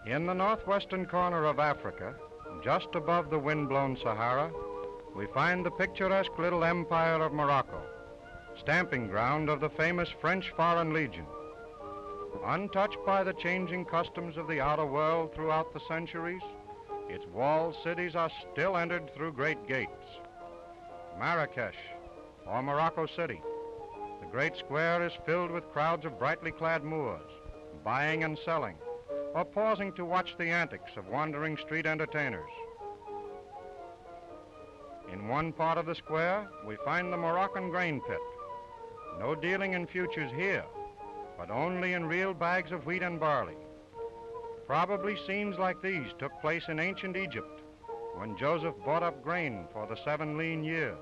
In the northwestern corner of Africa, just above the wind-blown Sahara, we find the picturesque little empire of Morocco, stamping ground of the famous French Foreign Legion. Untouched by the changing customs of the outer world throughout the centuries, its walled cities are still entered through great gates. Marrakesh, or Morocco City. The great square is filled with crowds of brightly clad Moors, buying and selling, or pausing to watch the antics of wandering street entertainers. In one part of the square, we find the Moroccan grain pit. No dealing in futures here, but only in real bags of wheat and barley. Probably scenes like these took place in ancient Egypt, when Joseph bought up grain for the 7 lean years.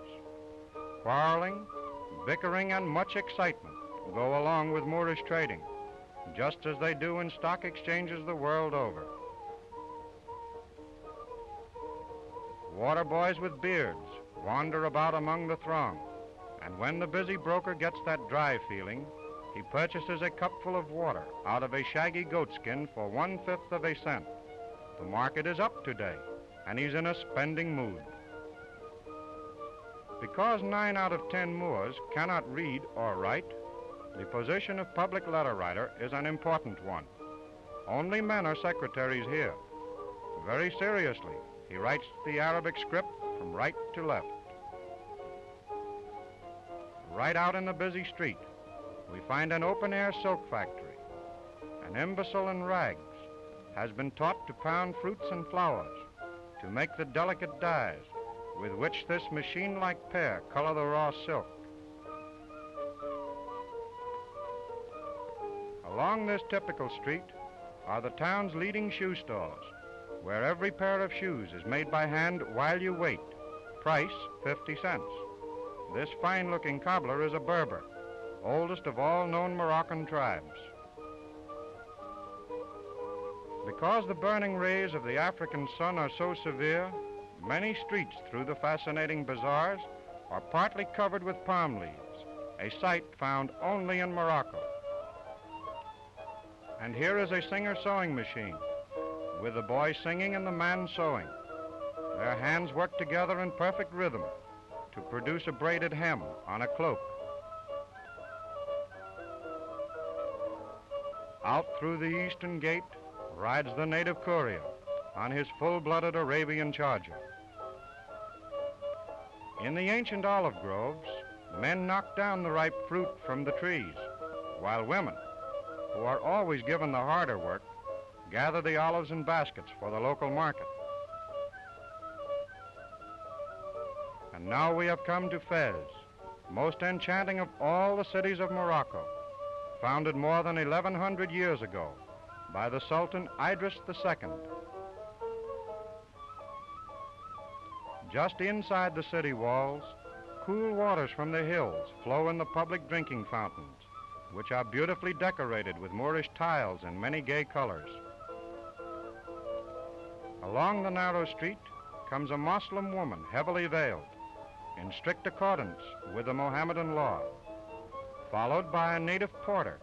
Quarreling, bickering, and much excitement go along with Moorish trading, just as they do in stock exchanges the world over. Water boys with beards wander about among the throng, and when the busy broker gets that dry feeling, he purchases a cupful of water out of a shaggy goatskin for 1/5 of a cent. The market is up today, and he's in a spending mood. Because 9 out of 10 Moors cannot read or write, the position of public letter writer is an important one. Only men are secretaries here. Very seriously, he writes the Arabic script from right to left. Right out in the busy street, we find an open-air silk factory. An imbecile in rags has been taught to pound fruits and flowers to make the delicate dyes with which this machine-like pair color the raw silk. Along this typical street are the town's leading shoe stores, where every pair of shoes is made by hand while you wait. Price, 50 cents. This fine-looking cobbler is a Berber, oldest of all known Moroccan tribes. Because the burning rays of the African sun are so severe, many streets through the fascinating bazaars are partly covered with palm leaves, a sight found only in Morocco. And here is a Singer sewing machine, with the boy singing and the man sewing. Their hands work together in perfect rhythm to produce a braided hem on a cloak. Out through the eastern gate rides the native courier on his full-blooded Arabian charger. In the ancient olive groves, men knock down the ripe fruit from the trees, while women, who are always given the harder work, gather the olives in baskets for the local market. And now we have come to Fez, most enchanting of all the cities of Morocco, founded more than 1100 years ago by the Sultan Idris II. Just inside the city walls, cool waters from the hills flow in the public drinking fountains, which are beautifully decorated with Moorish tiles in many gay colors. Along the narrow street comes a Muslim woman heavily veiled, in strict accordance with the Mohammedan law, followed by a native porter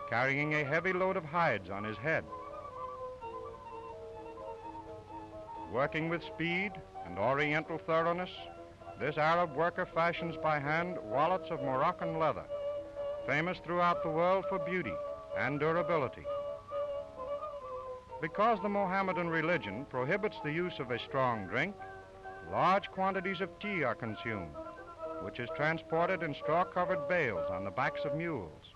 carrying a heavy load of hides on his head. Working with speed and oriental thoroughness, this Arab worker fashions by hand wallets of Moroccan leather, famous throughout the world for beauty and durability. Because the Mohammedan religion prohibits the use of a strong drink, large quantities of tea are consumed, which is transported in straw-covered bales on the backs of mules.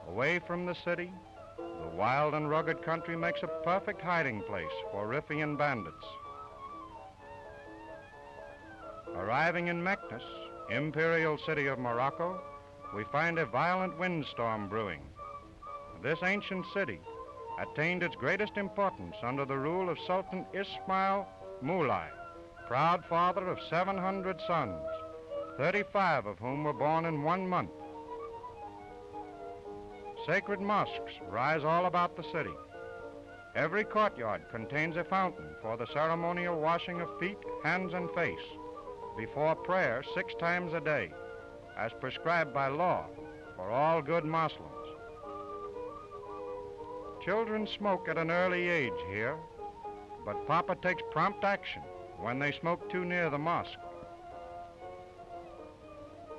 Away from the city, the wild and rugged country makes a perfect hiding place for Riffian bandits. Arriving in Meknes, imperial city of Morocco, we find a violent windstorm brewing. This ancient city attained its greatest importance under the rule of Sultan Ismail Moulay, proud father of 700 sons, 35 of whom were born in 1 month. Sacred mosques rise all about the city. Every courtyard contains a fountain for the ceremonial washing of feet, hands, and face before prayer 6 times a day, as prescribed by law for all good Muslims. Children smoke at an early age here, but Papa takes prompt action when they smoke too near the mosque.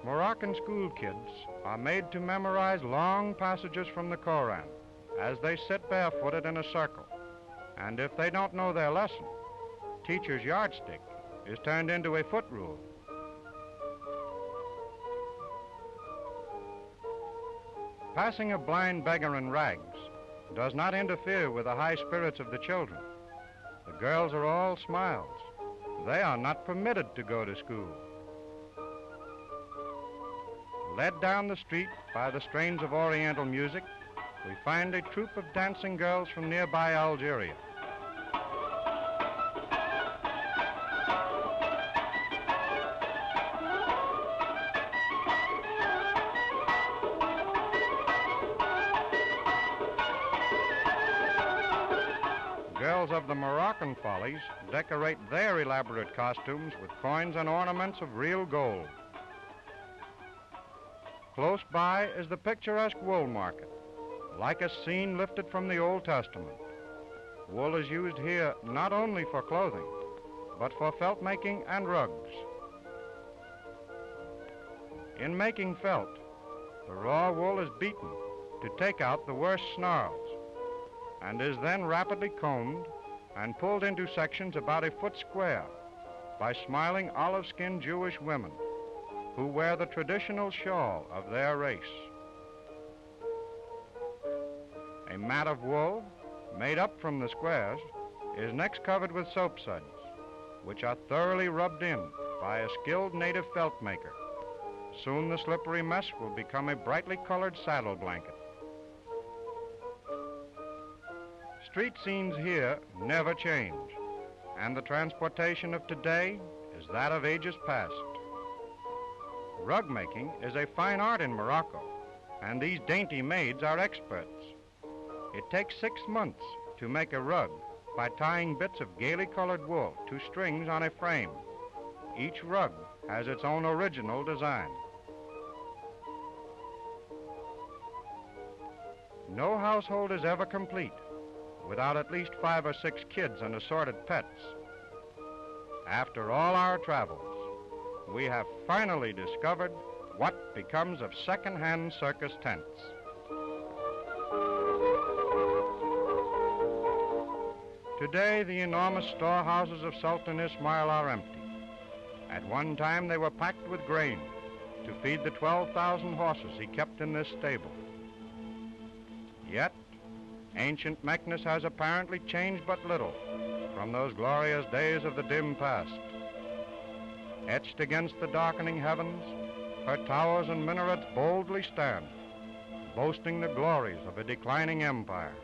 Moroccan school kids are made to memorize long passages from the Koran as they sit barefooted in a circle. And if they don't know their lesson, teacher's yardstick is turned into a foot rule. Passing a blind beggar in rags does not interfere with the high spirits of the children. The girls are all smiles. They are not permitted to go to school. Led down the street by the strains of Oriental music, we find a troupe of dancing girls from nearby Algeria. Girls of the Moroccan follies decorate their elaborate costumes with coins and ornaments of real gold. Close by is the picturesque wool market, like a scene lifted from the Old Testament. Wool is used here not only for clothing, but for felt making and rugs. In making felt, the raw wool is beaten to take out the worst snarls, and is then rapidly combed and pulled into sections about a foot square by smiling olive-skinned Jewish women who wear the traditional shawl of their race. A mat of wool made up from the squares is next covered with soap suds, which are thoroughly rubbed in by a skilled native felt maker. Soon the slippery mess will become a brightly colored saddle blanket. Street scenes here never change, and the transportation of today is that of ages past. Rug making is a fine art in Morocco, and these dainty maids are experts. It takes 6 months to make a rug by tying bits of gaily colored wool to strings on a frame. Each rug has its own original design. No household is ever complete without at least 5 or 6 kids and assorted pets. After all our travels, we have finally discovered what becomes of second-hand circus tents. Today, the enormous storehouses of Sultan Ismail are empty. At one time, they were packed with grain to feed the 12,000 horses he kept in this stable. Yet, ancient Meknes has apparently changed but little from those glorious days of the dim past. Etched against the darkening heavens, her towers and minarets boldly stand, boasting the glories of a declining empire.